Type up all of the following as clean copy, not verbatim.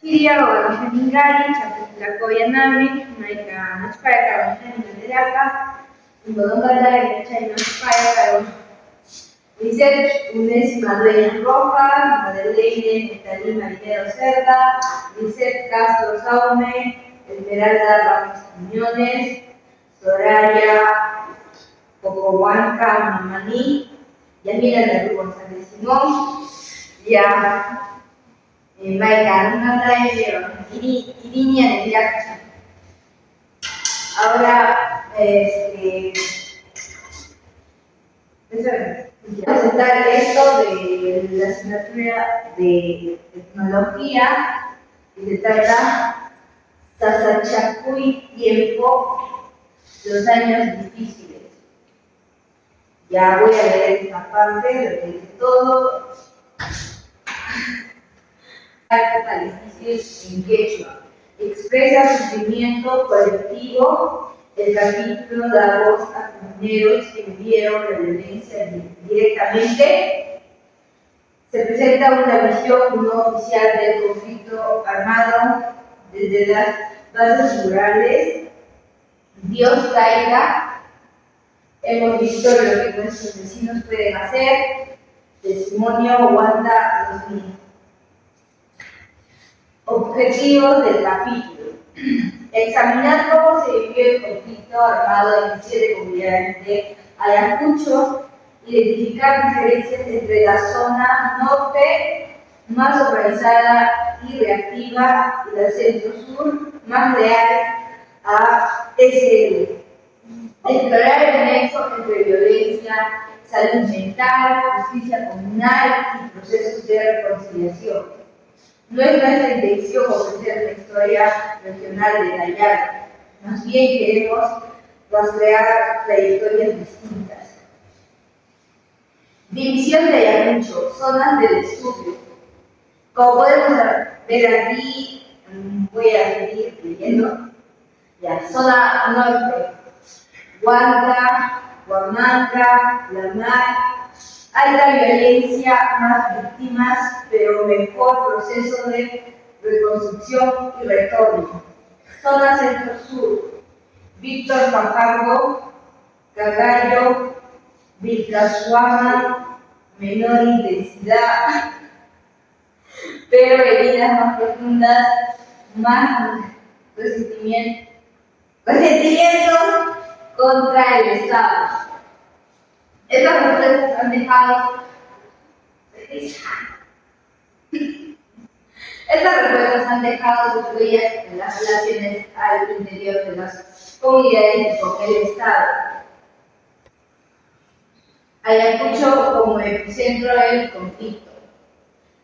Iria Oranjengari, Chapulacoyanami, Maika Naspaya Karanjani Manderaka, Imbodongada y Chai Naspaya Karon. Lisette Unes Madueña Rojas, Madeleine Netalí Marinero Cerda, Lisette Castro Saume, Esmeralda Ramos Quiñones, Soraya Pocohuanca Mamani, Yamila Nerú González Simón, ya Maika Nanda y Irinia de Yacha. Ahora, voy a presentar esto de la asignatura de tecnología y se trata Sasachacuy Tiempo, los años difíciles. Ya voy a leer esta parte, lo que dice todo. Época difícil en quechua. Expresa sufrimiento colectivo. El capítulo da voz a comuneros que vivieron la violencia directamente. Se presenta una visión no oficial del conflicto armado desde las bases rurales. Dios caiga. Hemos visto lo que nuestros vecinos pueden hacer. Testimonio Wanda 2000. Objetivos del capítulo. Examinar cómo se vivió el conflicto armado en 7 comunidades de Ayacucho, identificar diferencias entre la zona norte, más organizada y reactiva, y la centro-sur, más leal a SL. Explorar el nexo entre violencia, salud mental, justicia comunal y procesos de reconciliación. No es nuestra intención ofrecer una historia regional detallada, más bien queremos rastrear trayectorias distintas. División de Ayacucho, zonas del estudio. Como podemos ver aquí, voy a seguir leyendo. Ya, zona norte, Huanta, Huamanga, La Mar. Alta violencia, más víctimas, pero mejor proceso de reconstrucción y retorno. Zona centro-sur, Víctor Fajardo, Cagallo, Vilcashuama, menor intensidad, pero heridas más profundas, más resentimiento contra el Estado. Estas respuestas han dejado sus huellas en las relaciones al interior de las comunidades con el Estado. Ayacucho como epicentro del conflicto.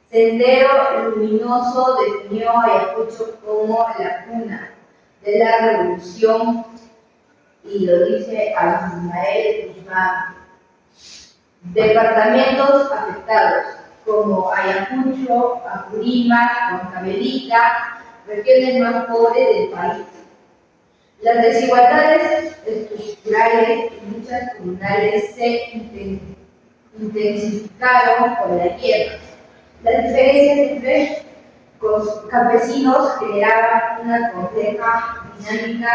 Sendero Luminoso definió a Ayacucho como la cuna de la revolución y lo dice Ismael Guzmán. Departamentos afectados como Ayacucho, Apurímac, Huancavelica, regiones más pobres del país. Las desigualdades estructurales y luchas comunales se intensificaron con la guerra. Las diferencias entre campesinos generaban una compleja dinámica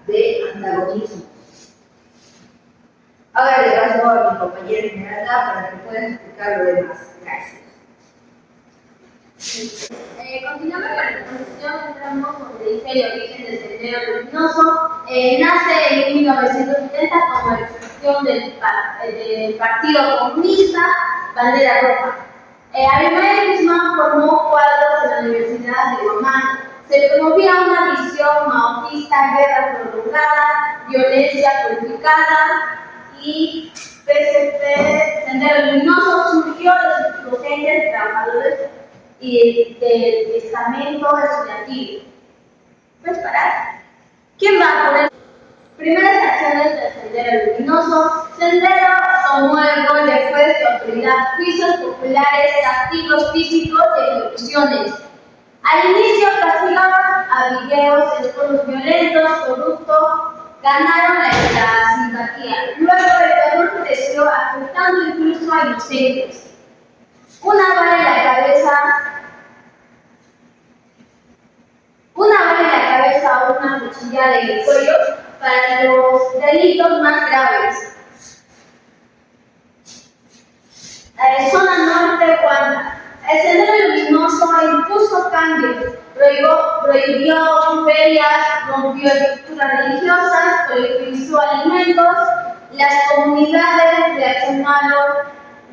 de antagonismo. Ahora le paso a mi compañera Esmeralda para que pueda explicar lo demás. Gracias. Continuamos con la exposición, entramos donde dice el origen del Sendero Luminoso. Nace en 1970 como expresión del Partido Comunista, bandera roja. Ismael Guzmán formó cuadros en la Universidad de Huamanga. Se promovía una visión maoísta, guerra prolongada, violencia codificada y PSP Sendero Luminoso surgió de sus docentes, trabajadores y del estamento estudiantil. ¿Puedes parar? ¿Quién va a poner? Primeras acciones del Sendero Luminoso. Sendero tomó el rol de juez de autoridad, juicios populares, castigos físicos y ejecuciones. Al inicio castigaban a videos de tonos violentos, corruptos, ganaron la simpatía. Luego el terror creció, afectando incluso a inocentes. Una bala en la cabeza a una cuchillada en el cuello para los delitos más graves. Zona Norte, Guanta. El Sendero Luminoso impuso cambios, prohibió ferias, rompió estructuras religiosas, prohibió alimentos, las comunidades reaccionaron.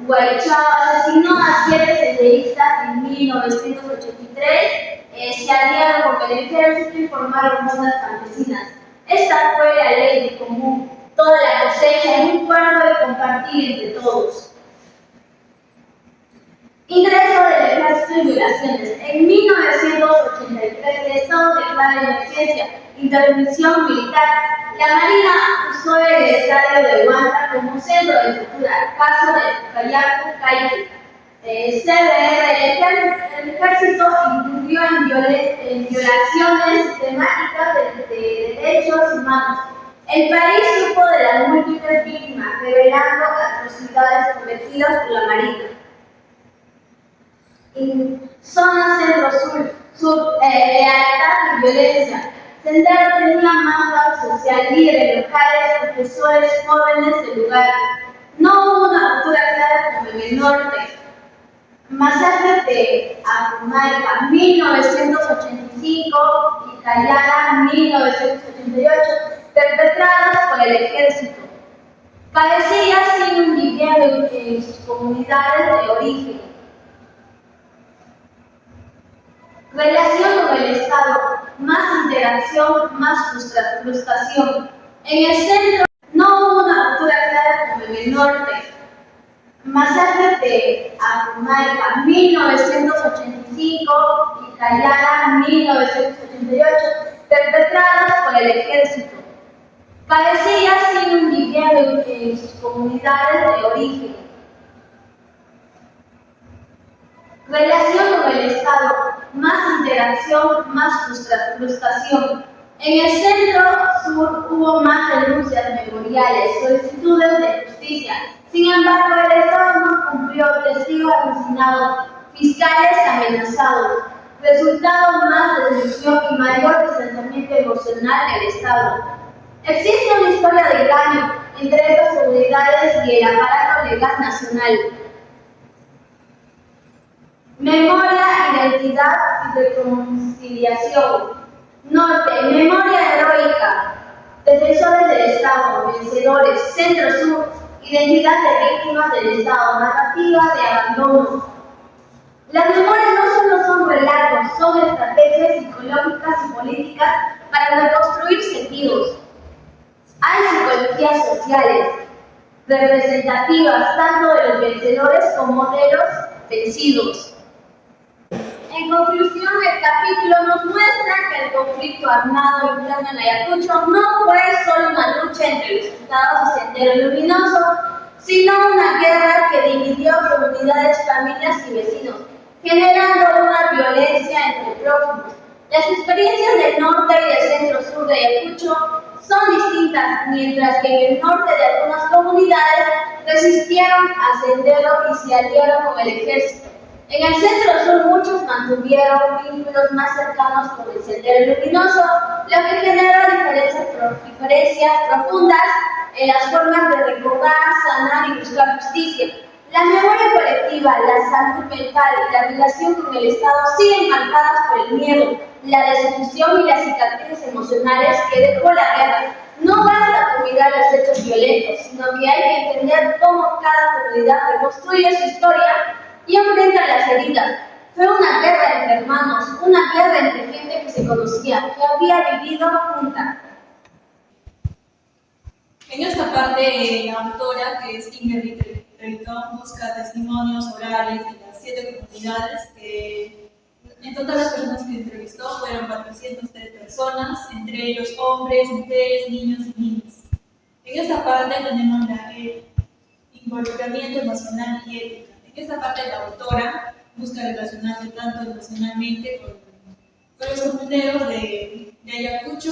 Guaychao asesinó a 7 senderistas en 1983, se aliaron con el ejército y formaron rondas campesinas. Esta fue la ley de común, toda la cosecha en un cuarto de compartir entre todos. Ingreso del ejército y violaciones. En 1983 el Estado declara emergencia, intervención militar. La Marina usó el estadio de Guanta como centro de tortura, caso de Cayacu Caique. CDR, el ejército incurrió en violaciones sistemáticas de derechos humanos. El país supo de las múltiples víctimas, revelando atrocidades cometidas por la Marina. En zona centro-sur, lealtad y violencia. Sendero tenía masa social, líderes locales, profesores, jóvenes del lugar. No hubo una ruptura clara como en el norte. Masacre de Apumalpa, 1985 y Cayala, 1988, perpetradas por el ejército. Cabecillas siguen viviendo en sus comunidades de origen. Relación con el Estado, más interacción, más frustración. En el centro no hubo una ruptura clara como en el norte. Masacre de Apumalpa, 1985 y Cayala, 1988, perpetradas por el ejército. Cabecillas siguen viviendo en sus comunidades de origen. Relación con el Estado, más interacción, más frustración. En el centro-sur hubo más denuncias memoriales, solicitudes de justicia. Sin embargo, el Estado no cumplió, testigos asesinados, fiscales amenazados. Resultado más destrucción y mayor distanciamiento emocional del Estado. Existe una historia de engaño entre estas autoridades y el aparato legal nacional. Memoria, identidad y reconciliación. Norte, memoria heroica. Defensores del Estado, vencedores. Centro-sur, identidad de víctimas del Estado, narrativa de abandono. Las memorias no solo son relatos, son estrategias psicológicas y políticas para reconstruir sentidos. Hay psicologías sociales, representativas tanto de los vencedores como de los vencidos. En conclusión, el capítulo nos muestra que el conflicto armado interno en Ayacucho no fue solo una lucha entre los estados y Sendero Luminoso, sino una guerra que dividió comunidades, familias y vecinos, generando una violencia entre prójimos. Las experiencias del norte y del centro-sur de Ayacucho son distintas, mientras que en el norte de algunas comunidades resistieron a Sendero y se aliaron con el ejército. En el centro-sur muchos mantuvieron vínculos más cercanos con el Sendero Luminoso, lo que generó diferencias profundas en las formas de recordar, sanar y buscar justicia. La memoria colectiva, la salud mental y la relación con el Estado siguen marcadas por el miedo, la decepción y las cicatrices emocionales que dejó la guerra. No basta con mirar los hechos violentos, sino que hay que entender cómo cada comunidad reconstruye su historia y enfrenta las heridas. Fue una guerra entre hermanos, una guerra entre gente que se conocía, que había vivido junta. En esta parte, la autora, que es Kimberly Treyton, busca testimonios orales de las 7 comunidades que en total las personas que entrevistó fueron 403 personas, entre ellos hombres, mujeres, niños y niñas. En esta parte tenemos el involucramiento emocional y ético. En esta parte la autora busca relacionarse tanto emocionalmente con los comuneros de Ayacucho,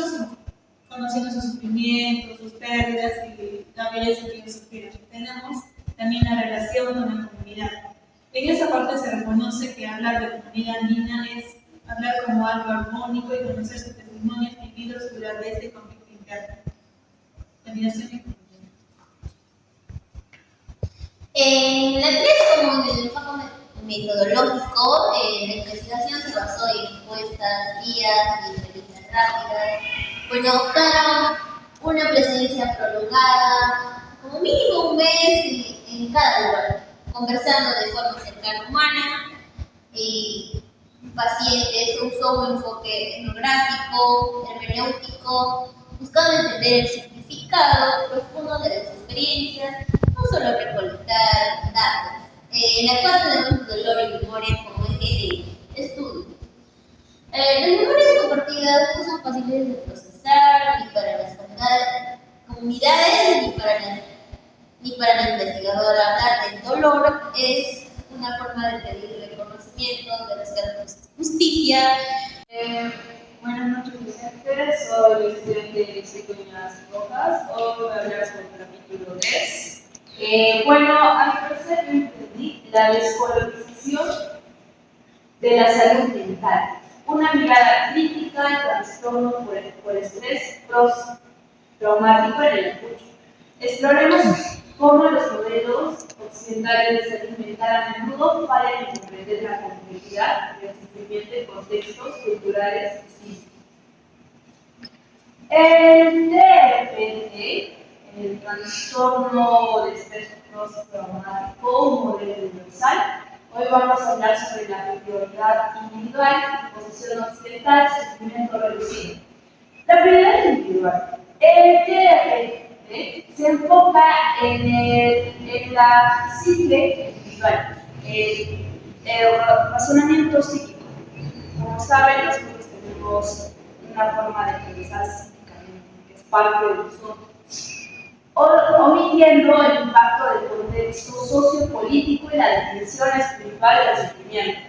conociendo sus sufrimientos, sus pérdidas y la belleza que ellos sufrieron. Tenemos también la relación con la comunidad. En esa parte se reconoce que hablar de comunidad andina es hablar como algo armónico y conocer sus testimonios vividos durante este conflicto interno. Terminación y conclusión. En la 3, como en el enfoque metodológico, la investigación se basó en encuestas, guías y entrevistas rápidas. Bueno, optaron una presencia prolongada, como mínimo un mes en cada lugar, conversando de forma cercana humana y pacientes. Se usó un enfoque etnográfico, hermenéutico, buscando entender el significado profundo de las experiencias, no solo recolectar datos. La 4 tenemos dolor y memoria como eje de estudio. Las memorias compartidas no son fáciles de procesar ni para las comunidades ni para la investigadora. Hablar del dolor es una forma de pedir reconocimiento, de buscar justicia. Buenas noches, docentes. Soy estudiante de Psicoñas Rojas. Hoy voy a hablar sobre el capítulo 3. Bueno, a mi parecer yo entendí la descolonización de la salud mental. Una mirada crítica al trastorno por estrés traumático en el escucho. Exploremos cómo los modelos occidentales de salud mental a menudo fallan en comprender la complejidad del sufrimiento en contextos culturales distintos. El TFT, el trastorno de estrés postraumático, un modelo universal. Hoy vamos a hablar sobre la prioridad individual, disposición occidental, sufrimiento reducido. La prioridad individual. El TFT se enfoca en la psique individual, el razonamiento psíquico. Como saben, nosotros tenemos una forma de pensar psíquicamente, que es parte de nosotros, omitiendo el impacto del contexto sociopolítico y la definición espiritual del sufrimiento.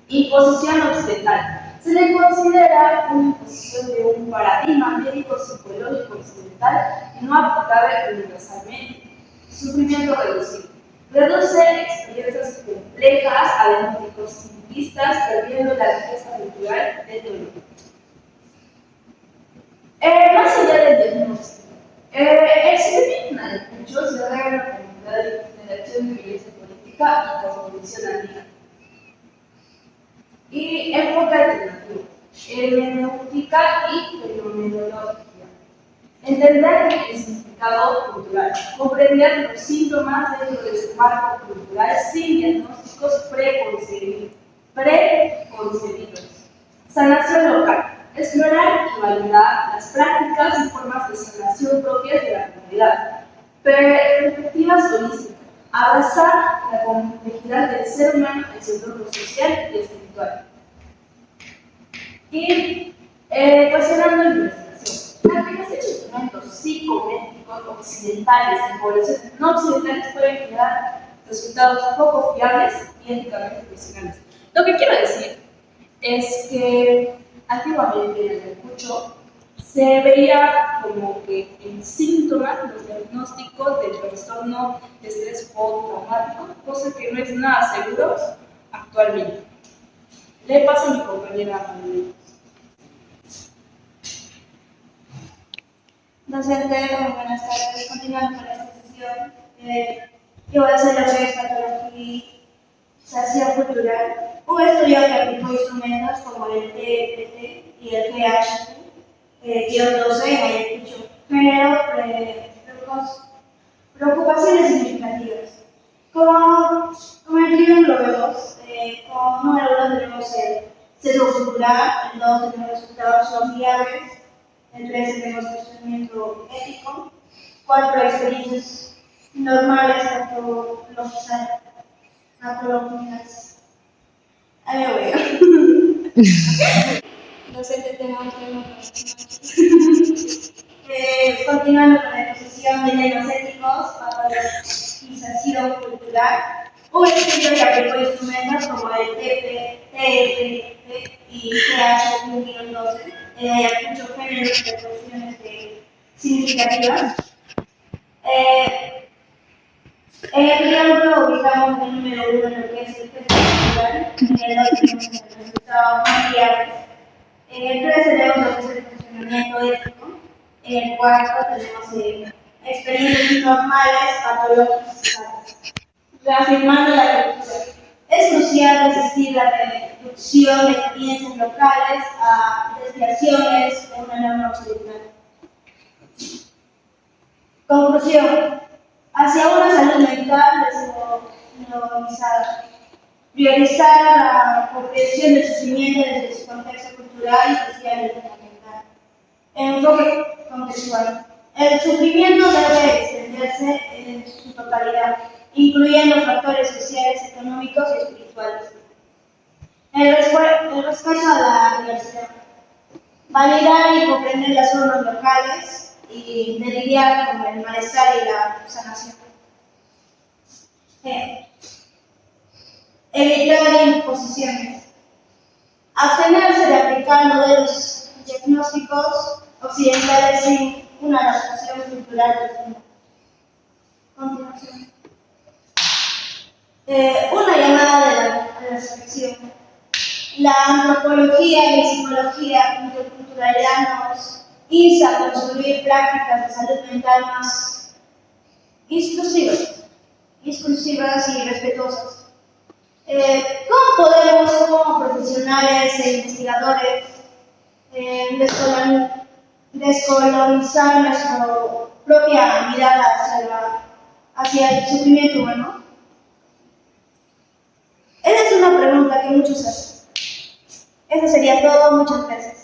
Imposición occidental. Se le considera una imposición de un paradigma médico-psicológico occidental y no aplicable universalmente. Sufrimiento reducido. Reduce experiencias complejas a diagnósticos simplistas, perdiendo la riqueza cultural del dolor. Más allá del diagnóstico, el sufrimiento de muchos se revela la comunidad de generación de violencia política y cosmovisión andina. Y enfoque alternativo, hermenéutica y fenomenología. Entender el significado cultural, comprender los síntomas dentro de su marco cultural sin diagnósticos preconcebidos. Sanación local, explorar y validar las prácticas y formas de sanación propias de la comunidad. Perspectivas holísticas, abrazar la complejidad del ser humano en su entorno social y espiritual. Y cuestionando la investigación. La aplicación de instrumentos psicométricos occidentales en poblaciones no occidentales pueden generar resultados poco fiables y éticamente cuestionables. Lo que quiero decir es que antiguamente en el escucho se veía como que en síntomas los diagnósticos del trastorno de estrés postraumático, cosa que no es nada seguro actualmente. Le paso a mi compañera Manuel. Docente, muy buenas tardes. Continuando con esta sesión, yo voy a hacer lo que es patologización cultural. Un estudio que aplicó instrumentos como el TFT y el PH-12 en Ayacucho generó preocupaciones significativas. Como el crimen lo vemos, como número 1 tenemos el sesgo cultural, el 2 tenemos resultados sociales, el 3 tenemos cuestionamiento ético, 4 experiencias normales patológicas. Ahí me veo. Docente, tenemos continuando con la exposición de dilemas éticos, patologización cultural, un estudio que aplicó instrumentos como el TFT y PH-12 en Ayacucho géneros de cuestiones significativas. En el triángulo ubicamos el número 1 en lo que es el peso cultural, en el 2 tenemos el resultado familiar, en el 3 tenemos lo que es el funcionamiento ético, en el 4 tenemos experiencias normales, patológicas, reafirmando la cultura. Es crucial resistir la reducción de experiencias locales a desviaciones de una norma occidental. Conclusión. Hacia una salud mental desnormizada. Priorizar la comprensión del sufrimiento desde su contexto cultural, social y fundamental. Enfoque contextual. El sufrimiento debe extenderse en su totalidad, incluyendo factores sociales, económicos y espirituales. El respeto a la diversidad. Validar y comprender las formas locales y de lidiar con el malestar y la sanación. Evitar imposiciones. Abstenerse de aplicar modelos diagnósticos occidentales sin una adaptación cultural profunda. Continuación. Una llamada a la reflexión. La antropología y la psicología interculturalidad nos insta a construir prácticas de salud mental más inclusivas y respetuosas. ¿Cómo podemos, como profesionales e investigadores, descolonizar nuestra propia mirada hacia el sufrimiento humano? Esa es una pregunta que muchos hacen. Eso sería todo. Muchas gracias.